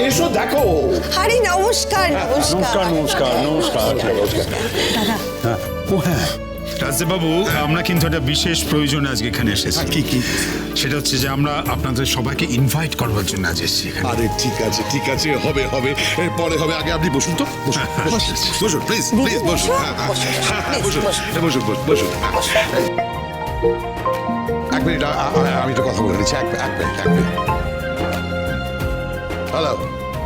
এসো দেখো। আরে নমস্কার নমস্কার নমস্কার নমস্কার। দাদা ও হ্যাঁ, রাজদেববাবু, আমরা কিন্তু একটা বিশেষ প্রয়োজনে আজকে এখানে এসেছি। কি কি? সেটা হচ্ছে যে আমরা আপনাদের সবাইকে ইনভাইট করবার জন্য আজ এসেছি এখানে। আরে ঠিক আছে হবে হবে, পরে হবে, আগে আপনি বসুন তো, বসুন বসুন প্লিজ প্লিজ বসুন। বসুন বসুন বসুন। এক মিনিট, আমি তো কথা বলে নিচ্ছি। এক মিনিট। হ্যালো,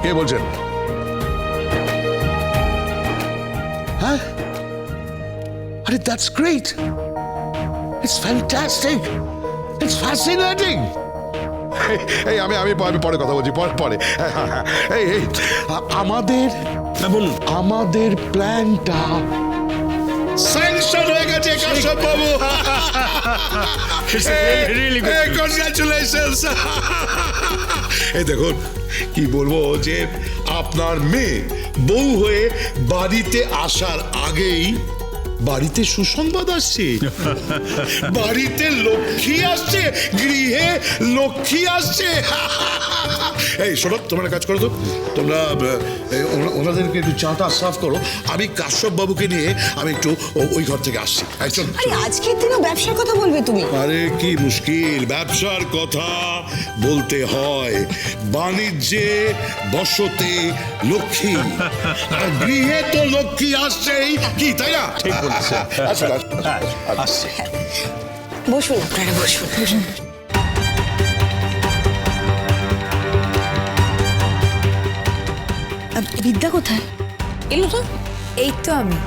কে বলছেন? হ্যাঁ, আরে that's great, it's fantastic, it's fascinating. এই আমি পরে কথা বলছি, পরে। এই আমাদের প্ল্যানটা স্যাংশন হয়ে গেছে কাশ্যপ বাবু। কনগ্রাচুলেশনস। এই দেখুন, কি বলবো, যে আপনার মেয়ে বউ হয়ে বাড়িতে আসার আগেই বাড়িতে সুসংবাদ আসছে, বাড়িতে লক্ষ্মী আসছে, গৃহে লক্ষ্মী আসছে। এই শোনো, তোমরা কাজ করো তো, তোমরা ওনাদেরকে একটু চাটা সার্ভ করো, আমি কাশ্যপ বাবুকে নিয়ে আমি একটু ওই ঘর থেকে আসছি। আরে আজকের দিনও ব্যবসার কথা বলবে তুমি? আরে কি মুশকিল, ব্যবসার কথা বলতে হয়, বাণিজ্যে বসতে লক্ষ্মী, আর গৃহে তো লক্ষ্মী আসছেই, কি তাই না? ঠিক বলেছে। আসছে। বসুন আপনারা, বসুন। বিদ্যা কোথায়? এলো তো। এই তো আমি।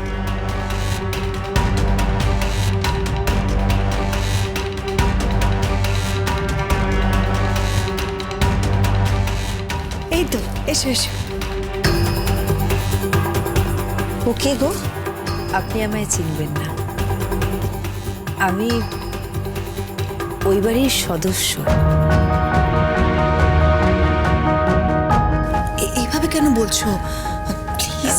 এই তো, এসো। ওকে গো, আপনি আমায় চিনবেন না, আমি ওই বাড়ির সদস্য। এইভাবে কেন বলছো? প্লিজ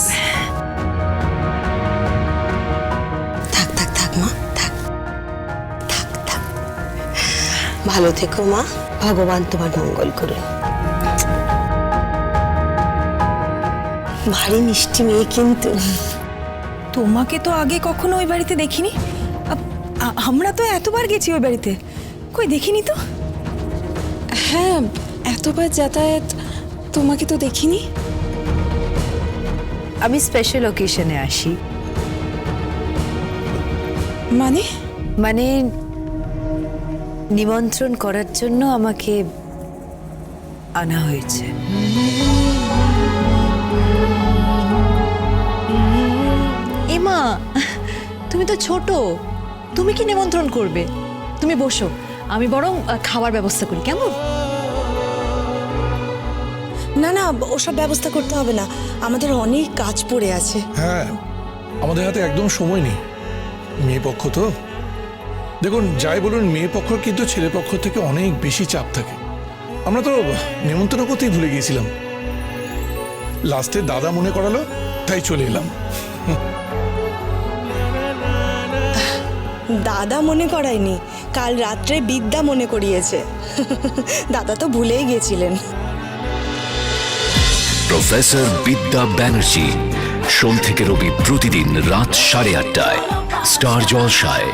থাক মা, থাক। ভালো থেকো মা, ভগবান তোমার মঙ্গল করুন। ভারী মিষ্টি মেয়ে কিন্তু। তোমাকে তো আগে কখনো ওই বাড়িতে দেখিনি। আমরা তো এতবার গেছি ওই বাড়িতে, কই দেখিনি তো। হ্যাঁ, এতবার যাতায়াত, তোমাকে তো দেখিনি। আমি স্পেশাল অকেশনে আসি। মানে নিমন্ত্রণ করার জন্য আমাকে আনা হয়েছে। এমা, তুমি তো ছোট, তুমি কি নিমন্ত্রণ করবে? তুমি বসো, আমি বরং খাবার ব্যবস্থা করি, কেমন? না, ওসব ব্যবস্থা করতে হবে না, আমাদের অনেক কাজ পড়ে আছে। হ্যাঁ, আমাদের হাতে একদম সময় নেই। মেয়ে পক্ষ তো, দেখুন যাই বলুন, মেয়ে পক্ষ কিন্তু ছেলে পক্ষ থেকে অনেক বেশি চাপ থাকে। আমরা তো নিমন্ত্রণ করতেই ভুলে গিয়েছিলাম, লাস্টে দাদা মনে করালো, তাই চলে এলাম। দাদা মনে করায়নি, কাল রাত্রে বিদ্যা মনে করিয়েছে। দাদা তো ভুলেই গেছিলেন। প্রফেসর বিদ্যা ব্যানার্জি, সোম থেকে রবি প্রতিদিন রাত 8:30টায় স্টার জলসায়।